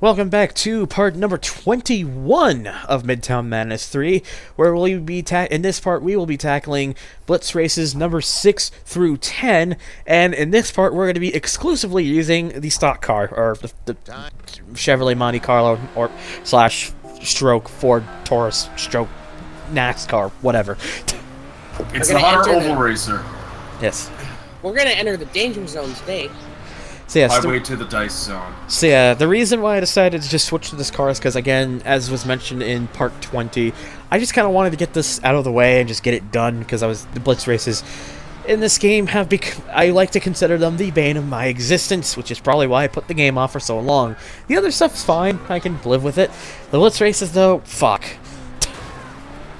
Welcome back to part number 21 of Midtown Madness 3, where we'll be in this part we will be tackling Blitz races number 6 through 10, and in this part we're going to be exclusively using the stock car, or the Chevrolet Monte Carlo, or slash stroke Ford Taurus stroke NASCAR, whatever. It's the Hunter Oval Racer. Yes. We're going to enter the danger zone today. So yeah, Highway to the dice zone. So yeah, the reason why I decided to just switch to this car is because, again, as was mentioned in part 20, I just kind of wanted to get this out of the way and just get it done, because the Blitz races in this game have I like to consider them the bane of my existence, which is probably why I put the game off for so long. The other stuff's fine, I can live with it. The Blitz races, though, fuck.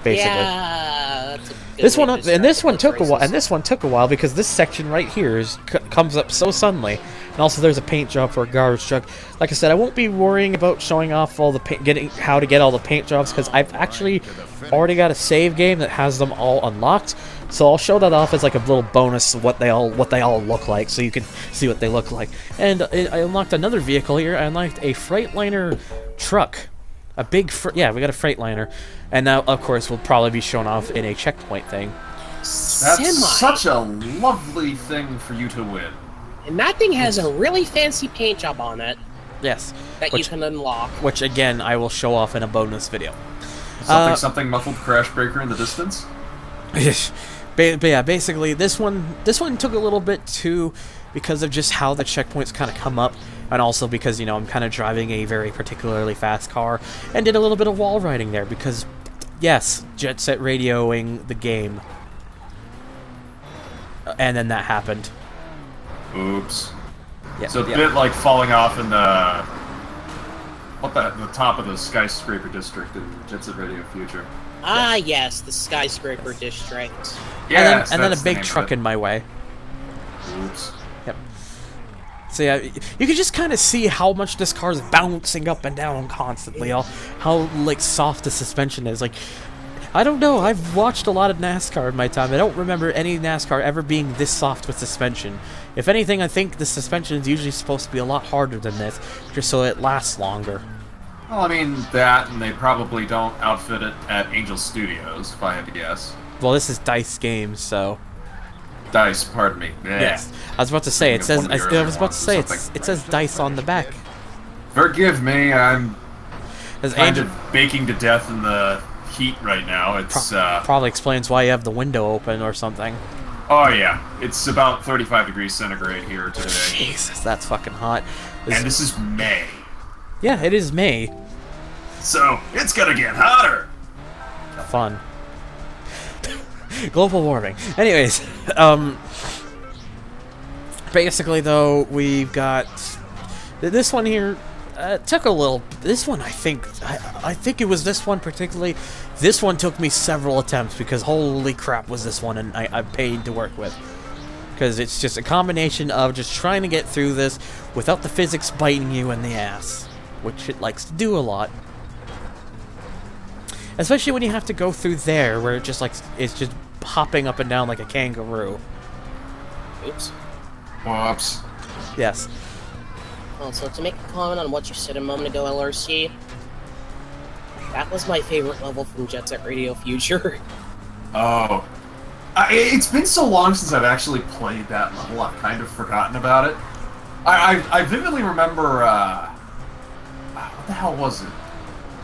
Basically. Yeah, that's a good this way one to start this one Blitz took a while, races. and this one took a while because this section right here comes up so suddenly, and also there's a paint job for a garbage truck. Like I said, I won't be worrying about showing off all the how to get all the paint jobs, because I've actually already got a save game that has them all unlocked. So I'll show that off as like a little bonus of what they all look like, so you can see what they look like. And I unlocked another vehicle here. I unlocked a Freightliner truck. A big, yeah, we got a Freightliner, and now, of course, we'll probably be shown off in a checkpoint thing. That's such a lovely thing for you to win. And that thing has a really fancy paint job on it. Yes. That you can unlock. Which, again, I will show off in a bonus video. Something muffled crash breaker in the distance? But yeah, basically, this one took a little bit too, because of just how the checkpoints kind of come up, and also because, you know, I'm kind of driving a very particularly fast car, and did a little bit of wall riding there, because, yes, Jet Set radioing the game. And then that happened. Oops. Yeah, So a bit like falling off in the top of the skyscraper district in Jet Set Radio Future. Ah, yes, the skyscraper district. Yes, and then a that's the big name of truck it. in my way. Oops. Yep. So yeah, you can just kind of see how much this car is bouncing up and down constantly. How like soft the suspension is. Like, I don't know. I've watched a lot of NASCAR in my time. I don't remember any NASCAR ever being this soft with suspension. If anything, I think the suspension is usually supposed to be a lot harder than this, just so it lasts longer. Well, I mean, that, and they probably don't outfit it at Angel Studios, if I had to guess. Well, this is Dice Games, so. Dice, pardon me. Yes. I was about to say, it says. It says Dice on the back. Forgive me, I'm As kind Angel of baking to death in the heat right now. It's probably explains why you have the window open or something. Oh yeah, it's about 35 degrees centigrade here today. Jesus, that's fucking hot. And this is May. Yeah, it is May. So, it's gonna get hotter! Fun. Global warming. Anyways, basically though, we've got this one here. Took a little. This one, I think it was this one particularly. This one took me several attempts, because holy crap was this one, and I paid to work with. Because it's just a combination of just trying to get through this without the physics biting you in the ass, which it likes to do a lot. Especially when you have to go through there, where it's just hopping up and down like a kangaroo. Oops. Whoops. Yes. Also, to make a comment on what you said a moment ago, LRC, that was my favorite level from Jet Set Radio Future. Oh. It's been so long since I've actually played that level, I've kind of forgotten about it. I vividly remember, what the hell was it?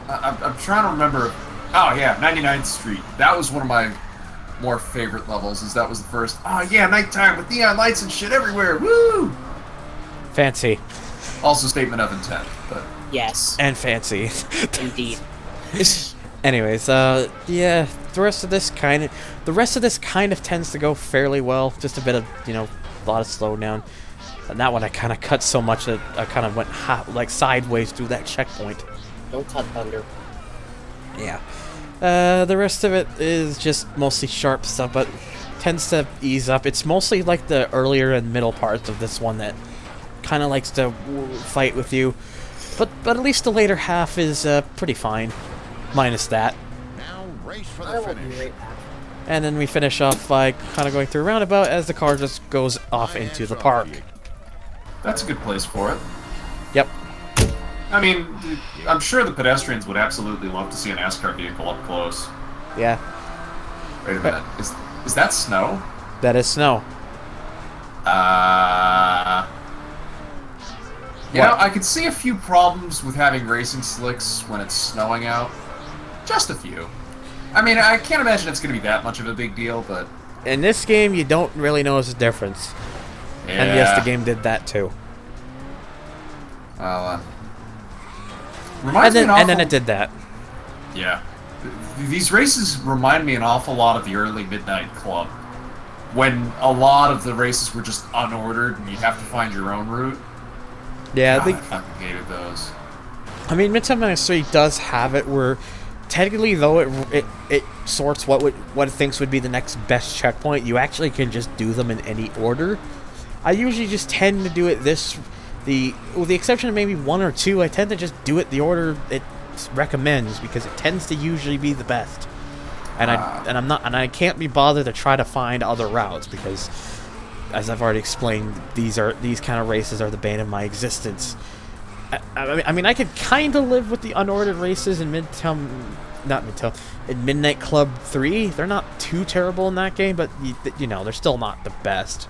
I'm trying to remember. Oh yeah, 99th Street. That was one of my more favorite levels, as that was the first, oh yeah, nighttime with neon lights and shit everywhere, woo! Fancy. Also statement of intent, but... Yes. And fancy. Indeed. Anyways, yeah, the rest of this kind of tends to go fairly well. Just a bit of, you know, a lot of slowdown. And that one I kind of cut so much that I kind of went like sideways through that checkpoint. Don't cut thunder. Yeah. The rest of it is just mostly sharp stuff, but tends to ease up. It's mostly like the earlier and middle parts of this one that kind of likes to fight with you. But at least the later half is pretty fine, minus that. Now race for I the will be finish. right back. And then we finish off by kind of going through a roundabout as the car just goes off into the park. That's a good place for it. Yep. I mean, I'm sure the pedestrians would absolutely love to see a NASCAR vehicle up close. Yeah, Wait a minute. Is that snow? that is snow. You know, I could see a few problems with having racing slicks when it's snowing out. Just a few. I mean, I can't imagine it's going to be that much of a big deal, but... In this game, you don't really notice the difference. Yeah. And yes, the game did that too. Reminds me an awful... And then it did that. Yeah. These races remind me an awful lot of the early Midnight Club, when a lot of the races were just unordered and you'd have to find your own route. Yeah, God, I fucking hated those. I mean, Midtown Menace 3 does have it where, technically, though it sorts what it thinks would be the next best checkpoint, you actually can just do them in any order. I usually just tend to do it with the exception of maybe one or two, I tend to just do it the order it recommends because it tends to usually be the best. And I can't be bothered to try to find other routes because, as I've already explained, these kind of races are the bane of my existence. I mean, I could kind of live with the unordered races in in Midnight Club 3. They're not too terrible in that game, but you know, they're still not the best.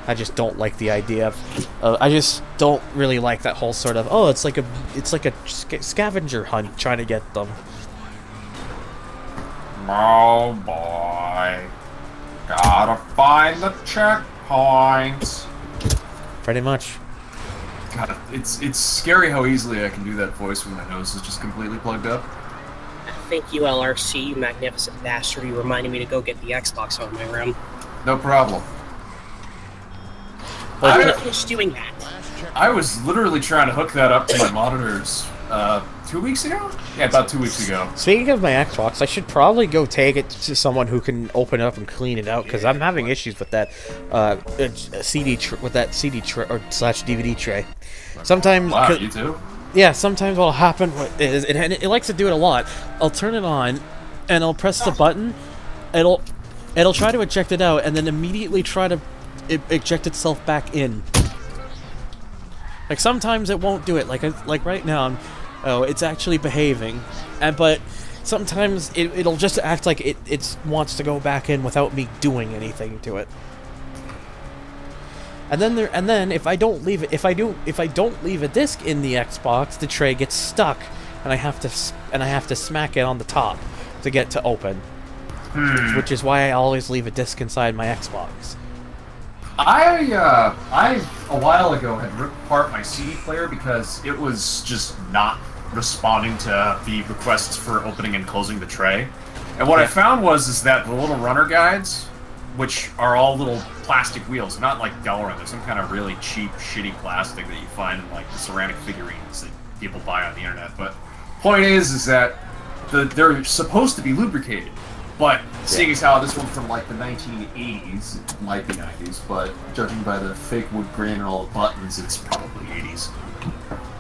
I just don't like the idea of. I just don't really like that whole sort of. Oh, it's like a scavenger hunt trying to get them. Oh boy, gotta find the checkpoints. Pretty much. God, it's scary how easily I can do that voice when my nose is just completely plugged up. Thank you, LRC, you magnificent bastard. You reminded me to go get the Xbox out of my room. No problem. I'm gonna finish doing that. I was literally trying to hook that up to my monitors 2 weeks ago? Yeah, about 2 weeks ago. Speaking of my Xbox, I should probably go take it to someone who can open it up and clean it out because I'm having issues with that CD or slash DVD tray. Sometimes. Wow, you too? Yeah, sometimes what'll happen is it likes to do it a lot. I'll turn it on, and I'll press the button. It'll try to eject it out, and then immediately try to eject itself back in. Like sometimes it won't do it. Like right now, it's actually behaving, but sometimes it'll just act like it wants to go back in without me doing anything to it. And then if I don't leave a disc in the Xbox, the tray gets stuck, and I have to smack it on the top to get to open. Which is why I always leave a disc inside my Xbox. I a while ago had ripped apart my CD player because it was just not responding to the requests for opening and closing the tray. And what I found is that the little runner guides, which are all little plastic wheels, not like Delrin, they're some kind of really cheap, shitty plastic that you find in like the ceramic figurines that people buy on the internet. But point is that they're supposed to be lubricated. But seeing as how this one's from like the 1980s, it might be 90s, but judging by the fake wood grain and all the buttons, it's probably 80s.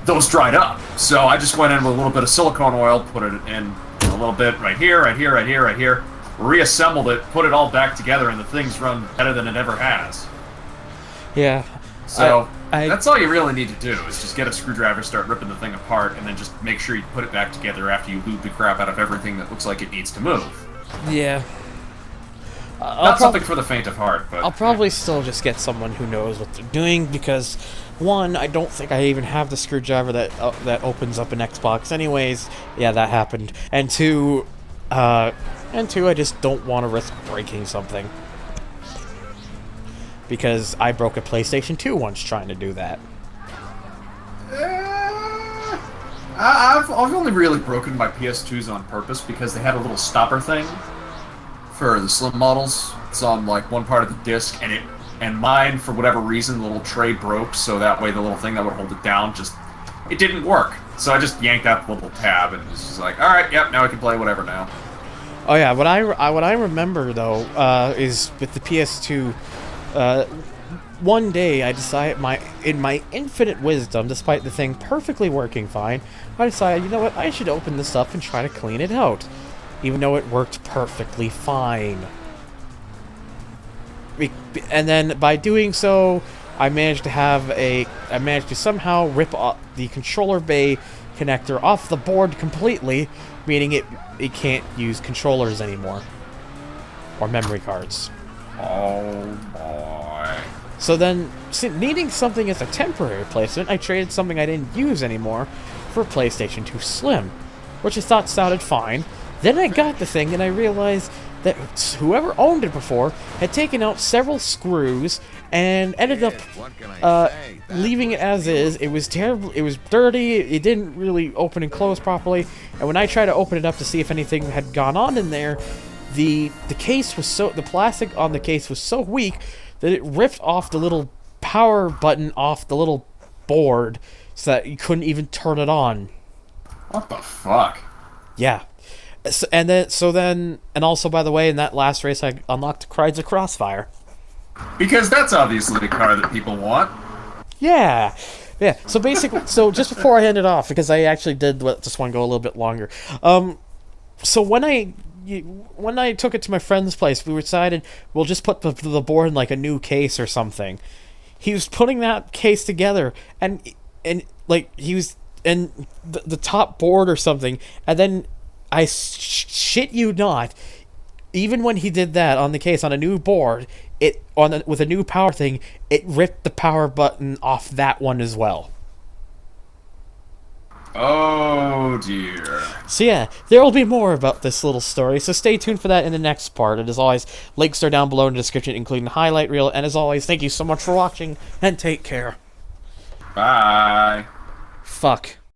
Those dried up, so I just went in with a little bit of silicone oil, put it in a little bit right here, reassembled it, put it all back together, and the thing's run better than it ever has. Yeah. So that's all you really need to do is just get a screwdriver, start ripping the thing apart, and then just make sure you put it back together after you lube the crap out of everything that looks like it needs to move. Yeah. Not something for the faint of heart, but... I'll probably still just get someone who knows what they're doing, because, one, I don't think I even have the screwdriver that opens up an Xbox anyways. Yeah, that happened. And two, I just don't want to risk breaking something. Because I broke a PlayStation 2 once trying to do that. I've only really broken my PS2s on purpose because they had a little stopper thing for the slim models. It's on like one part of the disc, and mine, for whatever reason, the little tray broke, so that way the little thing that would hold it down it didn't work. So I just yanked out the little tab and was just like, all right, yep, now I can play whatever now. Oh yeah, what I remember though is with the PS2. One day, I decided, in my infinite wisdom, despite the thing perfectly working fine, I decided, you know what, I should open this up and try to clean it out, even though it worked perfectly fine. And then, by doing so, I managed to somehow rip the controller bay connector off the board completely, meaning it can't use controllers anymore. Or memory cards. Oh boy. So then, needing something as a temporary replacement, I traded something I didn't use anymore for a PlayStation 2 Slim, which I thought sounded fine. Then I got the thing and I realized that whoever owned it before had taken out several screws and ended up leaving it as is. It was terrible. It was dirty. It didn't really open and close properly. And when I tried to open it up to see if anything had gone on in there, the plastic on the case was so weak that it ripped off the little power button off the little board so that you couldn't even turn it on. What the fuck? Yeah. And also, by the way, in that last race, I unlocked Crides of Crossfire. Because that's obviously the car that people want. Yeah. So basically, just before I end it off, because I actually just want to go a little bit longer. So when I took it to my friend's place, we decided we'll just put the board in like a new case or something. He was putting that case together, and like he was in the top board or something, and then I shit you not, even when he did that on the case on a new board, with a new power thing, it ripped the power button off that one as well. Oh dear. So yeah, there will be more about this little story, so stay tuned for that in the next part. And as always, links are down below in the description, including the highlight reel. And as always, thank you so much for watching, and take care. Bye. Fuck.